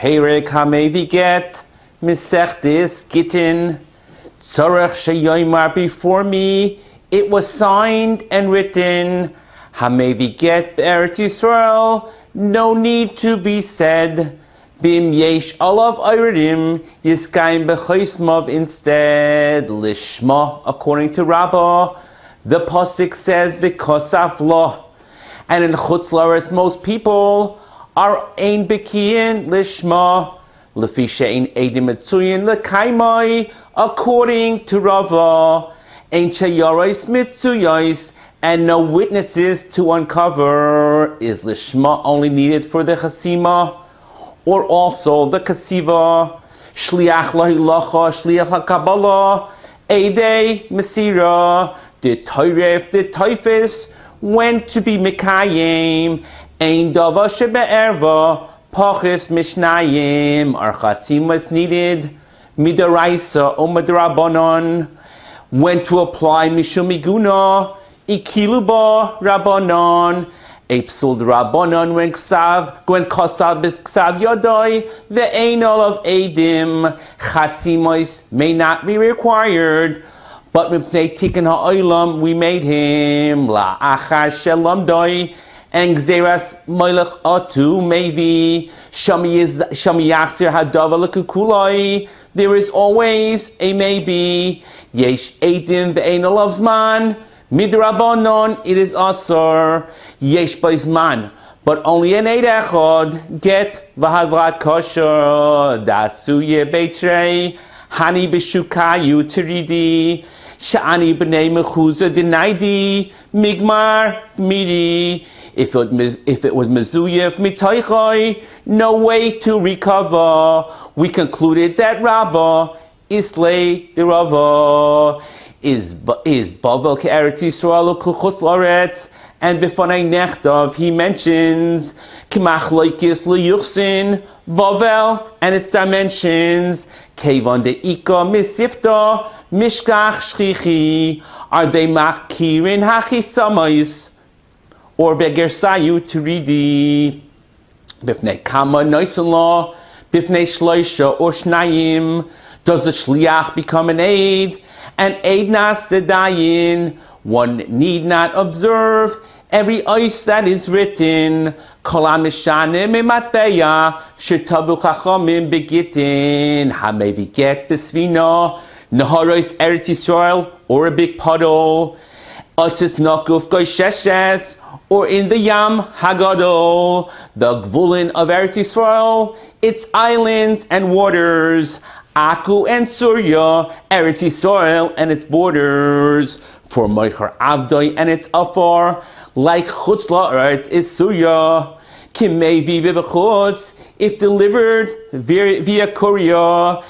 Perek HaMevi Get, Mesechtes Gittin, Tzorech Sheyoymar, before me it was signed and written, HaMevi Get Be'eretz Yisrael, no need to be said. Bim yesh olav ayrim yiskayim b'choismov instead. Lishma, according to Rabbah, the pasuk says v'kosaf lo, and in Chutz La'aretz most people are ein bekiyin lishma lefi she'ein edim mitzuyin l'kaimai, according to Rabbah, ein sheyaros mitzuyos, and no witnesses to uncover. Is lishma only needed for the chasima, or also the kasiva? Shliach lahilacha, shliach hakabbalah, eidei mesira, the toiref, the toifis, when to be mekayim, ein dava shebe'erva, pachis mishnayim, our chasima is needed, midaraisa or midrabanon, when to apply mishum miguna, ikiluba rabbanon, Epsul Rabbanon, when Kosav Ksav Yodoi, the Einol of Edim, Chasimos may not be required, but Mipnei Tikkun HaOlam, we made him, La Achar Shalom Doi, and Gzeras Moilech Otu, maybe, Shami Yachzir Hadava Lekukuloi, there is always a maybe, Yesh Edim, the Einol of Zman, Midrabanon, it is asur, yesh b'zman, but only an eid echad, get v'hadvat kosher, dasuye beitrei, hani b'shukayu tiridi, sha'ani b'nei mechuza denaidi, migmar miri. If it was mezuyef mitaychoi, no way to recover. We concluded that Rabbah islay the Rabbah. Is Bavel Ke'eretz Yisrael Kuchus La'aretz, and B'fanei Nechtav he mentions Kimach Loikis L'Yuchsin Bavel and its dimensions Kevon De'ika Misifta Mishkach Shchichi. Are they Makirin Hachisamayis or Begersayu Turidi? B'fnei Kama Noisallah B'fnei Shloisha or Shnayim. Does the shliach become an aid? An aid nasedayin. One need not observe every ois that is written. Kol hamishanim imatbeya shetavu chachamim begittin. Hamevi get besvina naharos Eretz Yisrael, or a big puddle. Otis nakuf goysheshes, or in the Yam Hagadol, the gvulin of Eretz Yisrael, its islands and waters. Aku and Surya, Eretz Yisrael and its borders. For Moicher Avdoi and its afar, like Chutz La'aretz is Surya. Kimevi b'bechutz, if delivered via courier,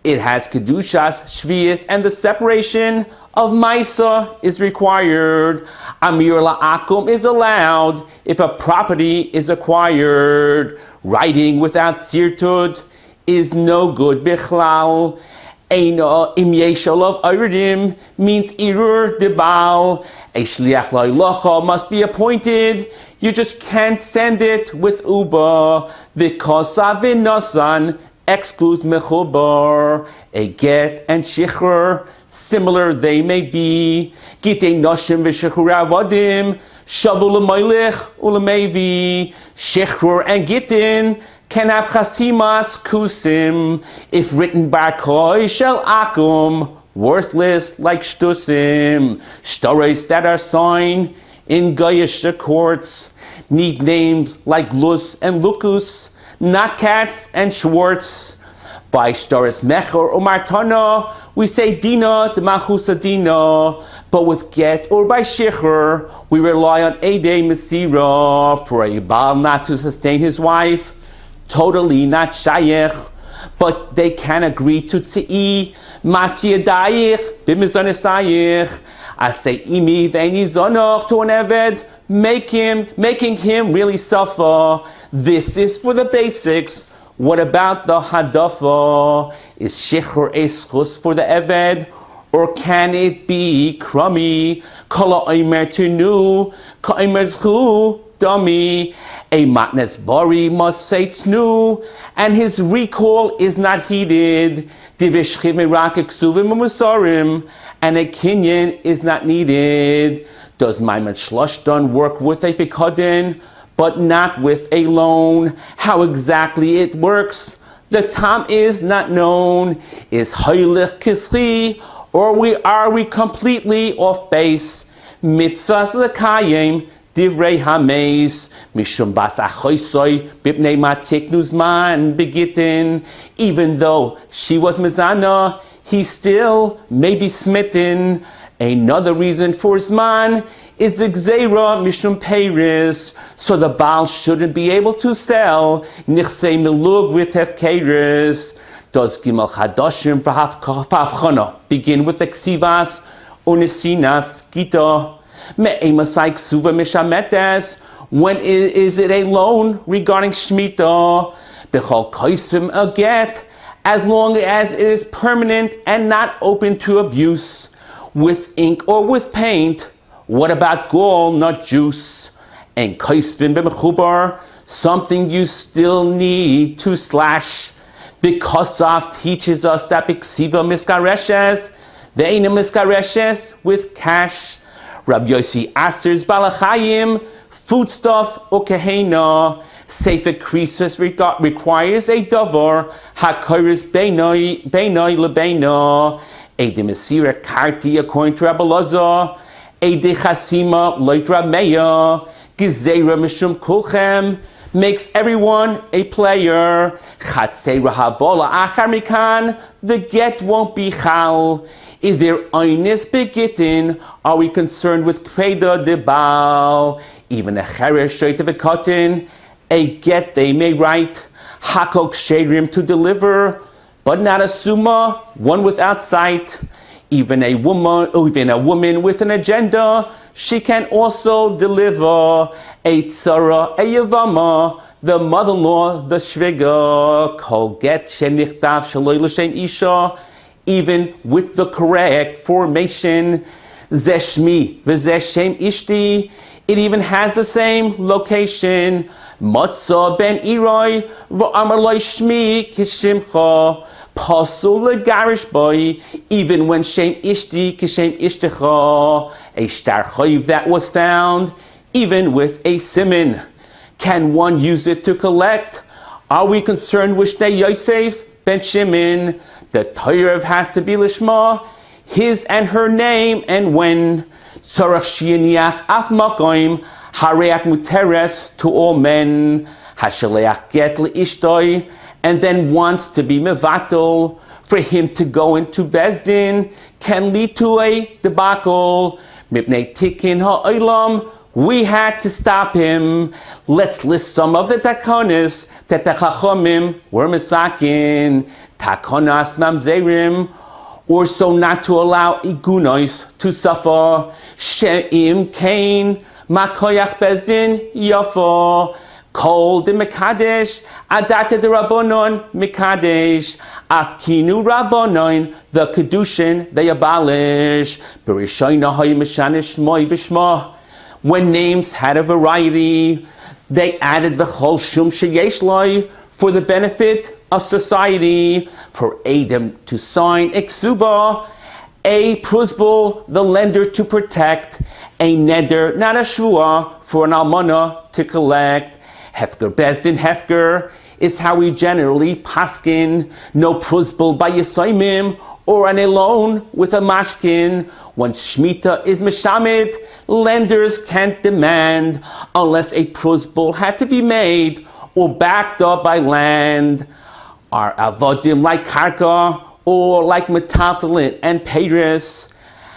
it has Kedushas, Shvius, and the separation of Maisa is required. Amir La'akum is allowed if a property is acquired. Writing without Sirtud is no good. Bichlal Eino im yesholav ayrim means irur debal. A shliach la'ilacha must be appointed. You just can't send it with uba. The kosavin nasan excludes mechubar. A get and shichr, similar they may be. Gittin noshim v'shichr avadim shavu l'moilech u'lemevi. Shichr and gittin can have chasimas kusim, if written by koi shel akum, worthless like shtusim. Stories that are signed in goyish courts need names like lus and lukus, not cats and schwartz. By stories mecher or martana, we say dina de machusa dina, but with get or by shichr, we rely on edei mesira for a baal not to sustain his wife. Totally not shayech, but they can agree to tzei masyadayich b'mizonesayich. I say imi v'eni zonoch to an eved, making him really suffer. This is for the basics. What about the hadafa? Is shichr eschus for the eved, or can it be crummy? Kala oimer tenu, ka oimer zchu. dummy. A matnes bari must say tznu, and his recall is not heeded. Divishchiv mirak eksuvim umusarim, and a kinyan is not needed. Does Maimon Shloshton work with a pikadin, but not with a loan? How exactly it works, the tam is not known. Is Heilich Kisri, or are we completely off base? Mitzvahs lekayim divrei hameis mishum bas achoisoi bipnei matiknus man begitin. Even though she was mezana, he still may be smitten. Another reason for Zman is Gzeira Mishum Peiris, so the Baal shouldn't be able to sell Nichsei Milug with Hefkeris. Does Gimel Chadoshim for Havchana begin with the Ksivas Unisinas Gita? Me'emasai Ksuva Mishametes, when is it a loan regarding Shemitah? Bechol Kaisvim a get, as long as it is permanent and not open to abuse. With ink or with paint, what about gall, not juice? And kaisvin b'mechubar, something you still need to slash. Because Sof teaches us that b'ksiva miskareshes, the eina miskareshes with cash. Rabbi Yossi Aser's balachayim, foodstuff or kehena. Sefer Krisus requires a davar, hakoris beinoi lebeina. Eide Mesira Karti, according to Rabbi Lazar, Eide Chasima, Loitra Meya, Gezeira Mishum Kulchem, makes everyone a player. Chatzei Rahabola Achar Mikan, the get won't be chal. Is there Einis Begittin? Are we concerned with Kreda de Baal? Even a Cheresh Shoit of a cotton, a get they may write, Hakok Shadrim to deliver, but not a summa, one without sight. Even a woman with an agenda, she can also deliver. A tzara, a yavama, the mother-in-law, the shviga, kol get shem nichtav shaloi l'shem isha, even with the correct formation, zeshmi v'zeh shem ishti, it even has the same location. Matzah ben Iroi v'amar lo shmi kishimcha pasul legarish boy, even when shem ishti kishem ishtecha, a star chayiv that was found, even with a siman. Can one use it to collect? Are we concerned with Shnei Yosef ben Shimon? The Torah has to be lishma, his and her name, and when. Tzarach shi'niach af makoim hareat muteres to all men, hashaleach get leishtoi, and then wants to be mevatel, for him to go into Bezdin can lead to a debacle. Mipnei tikin ha'olam, we had to stop him. Let's list some of the takonis that the chachomim were misakin. Takonas mamzerim, or so not to allow igunois to suffer. She'im kain makoyach bezdin yafa. Kol de mekadesh adate de rabbonon mekadesh. Afkinu rabbonon, the kedushin they abolish. Berishayna hay mishanish moy bishma. When names had a variety, they added the chol shum sheyesh loy for the benefit of society, for Adam to sign exuba, a prusbul, the lender to protect, a neder, not a shvua, for an almana to collect. Hefker bezdin hefker is how we generally paskin. No prusbul by yisaimim, or on a loan with a mashkin. Once shmita is mishamit, lenders can't demand unless a prusbul had to be made or backed up by land. Are avodim like karka or like metaltalin and peiris?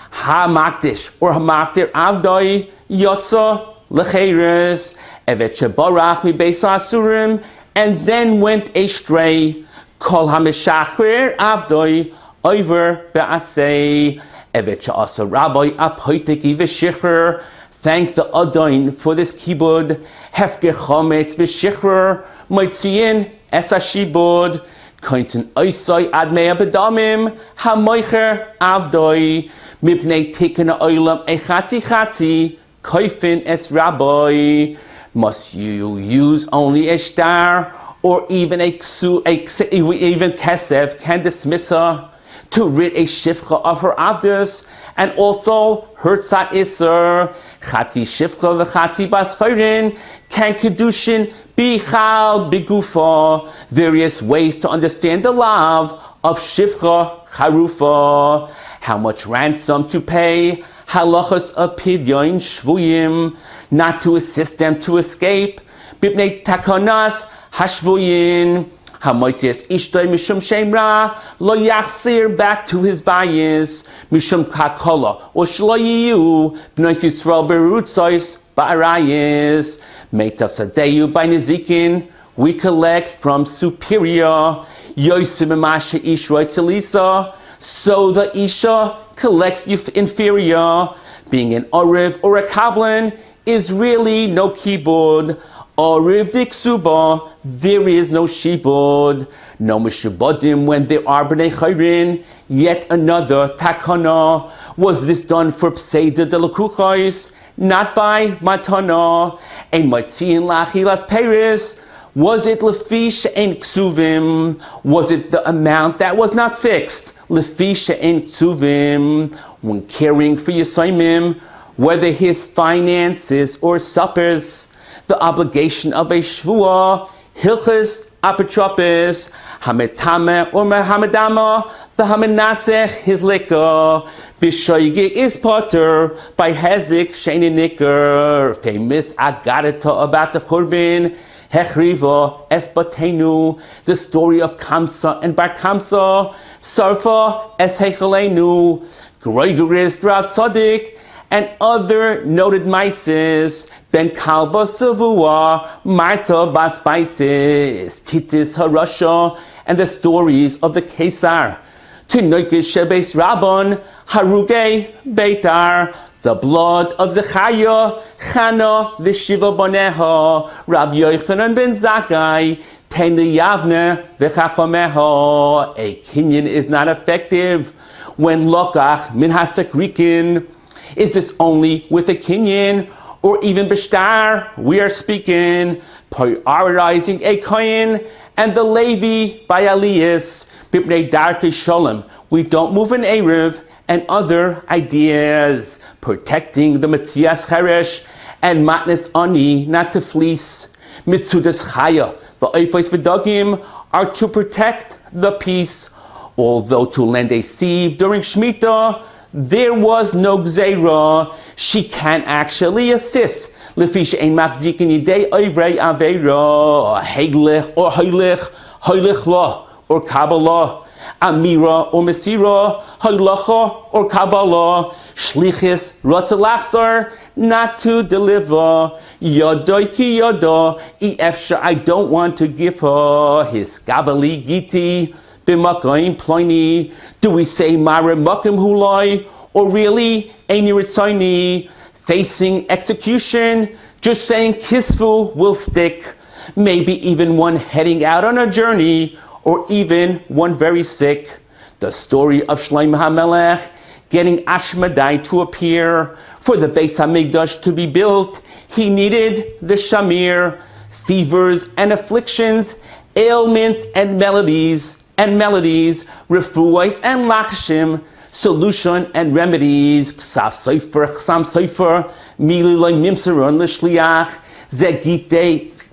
Ha-makdish or ha-makdir avdoi yotza lecheres evet shebarach mi beis asurim, and then went astray. Kol ha-meshachrer avdoi over be'asei evet she'asa rabbi apoiteki v'shichrer. Thank the Adain for this kibud. Hefker chometz v'shichrer moitziyin Esa shibud, kointen oisai admei abedamim, ha-moicher avdoi, mipnei tikkun ha'olam echatzi chatzi, koifin es rabbi. Must you use only a star, or even even kesef can dismiss her to rid a shifcha of her abdus, and also her tzat iser, chati shifcha v'chati bas chayrin, can kedushin bichal bigufa. Various ways to understand the love of shifcha charufa. How much ransom to pay, halachas of pidyon shvuyim, not to assist them to escape, bipnei takanas hashvuyin. Hamoites ishtoi mishum shemra lo yachsir, back to his bias, mishum kakola or shloyiyu b'nois Yisrael berutzois ba'arayis meitav sadeyu by nezikin. We collect from superior yosim emashe ishroi tzilisa, so the isha collects inferior. Being an oriv or a kablan is really no keyboard. Oriv diksuba, there is no shibud, no mishubadim when there are b'nei chayrin. Yet another takana. Was this done for pseida de lekuchais, not by matana? Ein matziin lachilas peris. Was it lefish ein ksuvim? Was it the amount that was not fixed? Lefish ein ksuvim. When caring for Yisayimim, whether his finances or suppers, the obligation of a shvua, hilchis apotropis, hametame or hamadama, the hamenasech his liquor, bishoyigik is potter by hezik sheni nicker. Famous agadata about the churbin, hechriva esbatenu, the story of Kamsa and Bar Kamsa, sarfa es hechalenu, Gregoris Rav Tzadik, and other noted mices, Ben Kalba Savua, Martha Bas Baisis, Titis Harasha, and the stories of the Kesar. Tinoikish Shebes Rabban, Haruge Beitar, the blood of Zechariah, Chana, Vishiva Boneha, Rabbi Yochanan ben Zakkai, Teni Yavne, V'chachameha. A kinyan is not effective when Lokach Min HaSekrikin. Is this only with a kinyan, or even b'shtar? We are speaking, prioritizing a kohen and the Levi by Elias, b'pnei darkei shalom. We don't move an Erev, and other ideas, protecting the Metzias Cheresh and Matnes Ani, not to fleece. Mitzudas Chaya, the Eifos V'dagim, are to protect the peace. Although to lend a sieve during Shemitah, there was no gzeira. She can actually assist. Lefish ein machzikin yidei oivrei aveira, heilich or heilich la or kabbalah, amira or mesira, heilacha or kabbalah, shlichis rotzalachzar, not to deliver. Yodoi ki yodo, efsha, I don't want to give her his kabali giti. B'makayim ploini, do we say mare makim hulai, or really eini ritzaini? Facing execution, just saying kisfu will stick. Maybe even one heading out on a journey, or even one very sick. The story of Shlomo HaMelech getting Ashmedai to appear. For the Beis HaMikdash to be built, he needed the shamir, fevers and afflictions, ailments and melodies, refuais and lachshim, solution and remedies, ksaf sofer, chsam sofer, mili loy nimseron l'shliach,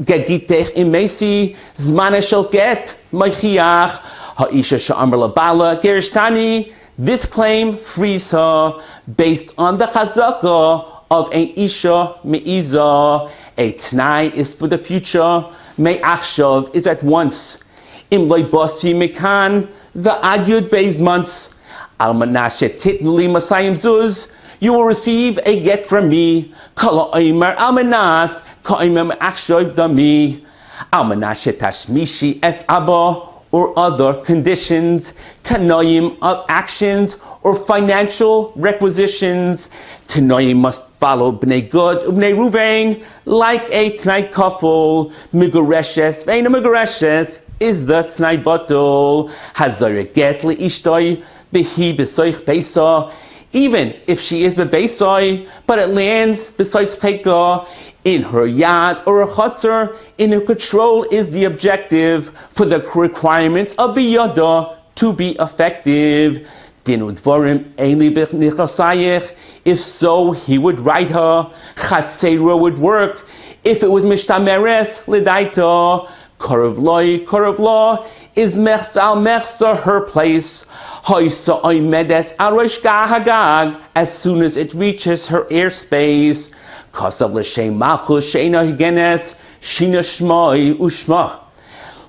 gegitech imesi, zmane shel get, moichiach, ha'isha sha'amr labala, gerishtani. This claim frees her based on the chazaka of ein isha me'iza. A t'nai is for the future, me'achshav is at once. Imloi bosi mekan, the adyud beis months, almanashe titnuli masayim zuz, you will receive a get from me. Kala oimer almanas, ka'oimer achshoib dami, almanashe tashmishi es abba, or other conditions, tanoim of actions or financial requisitions. Tanoim must follow bnei Gad ubnei Ruvain like a t'nai kafel. Migoreshes ve'ena migoreshes is the t'nai batul. Hazare get le'ishtoi v'hi b'soich beisa. Even if she is bebeisoi, but it lands besides cheka, In her yad or a chutzner, in her control is the objective for the requirements of biyada to be effective. Dinu dvarim eili b'nichasayich. If so, he would write her. Chatzeira would work. If it was mishtameres lidaita, korav lo is mechsal mechsa her place. Hoisa oimedes arosh gahagag as soon as it reaches her airspace. Kasav l'shem malchus sheina higenes shina shmoi ushma.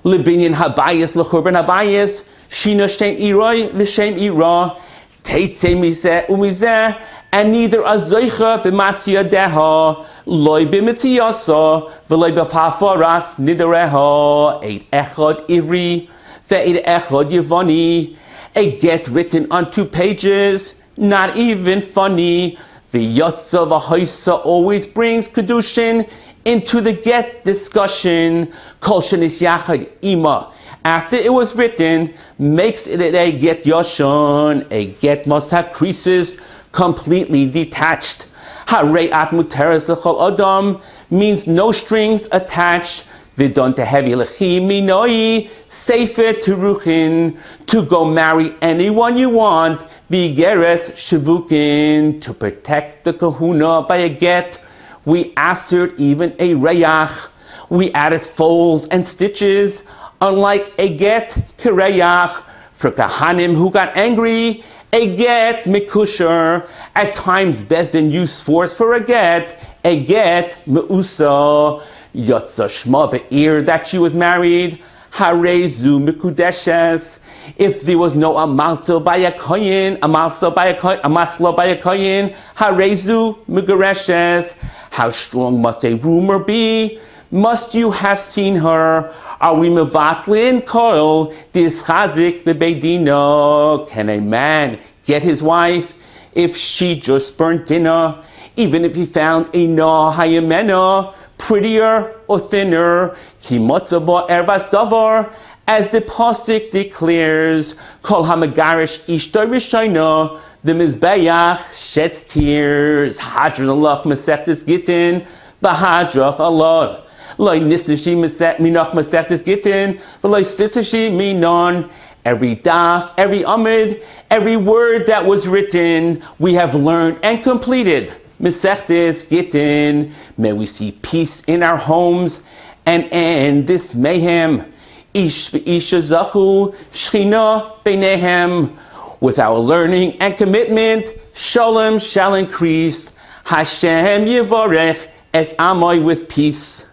Libinyan habayis l'churban habayis shina shem iroi v'shem ira. Teitze mizeh umizeh, and neither a zoicha b'masya deha, loy b'mitiyasa, v'loy b'pafaras nidareha, eid echad ivri, ve'eid echad yevani. A get written on 2 pages, not even funny. The yotza v'hoisa always brings kedushin into the get discussion. Kol shenis yachad ima. After it was written, makes it a get yashon. A get must have creases, completely detached. Hare'at muteres l'chol adam means no strings attached. Vidon tehevi lechi minoi sefer teruchin, to go marry anyone you want. Vigeres shivukin, to protect the kahuna by a get. We answered even a reyach. We added folds and stitches. Unlike a get kireyach, for kahanim who got angry, a get mikusher. At times Bezdin used force for a get meusa. Yotza shma be'ir, that she was married. Harezu mikudeshes. If there was no amalto by a koyin, amasla by a koyin, harezu migureshes. How strong must a rumor be? Must you have seen her? Are we mevatlin koil dischazik bebeidino? Can a man get his wife if she just burnt dinner? Even if he found a na hayamena, prettier or thinner, ki motzaba ervas davar, as the pasuk declares, kol hamagarish ishtar rishayna, the mizbeach sheds tears. Hadron Allah mesechtes Gittin, v'hadrach Allah. Loi nisnashi minach mesechtes Gittin, v'loi sitzashi minon. Every daf, every amid, every word that was written, we have learned and completed. Mesechtes Gittin. May we see peace in our homes and end this mayhem. Ish v'isha zachu shchina beinehem. With our learning and commitment, shalom shall increase. Hashem yivarech es amoy with peace.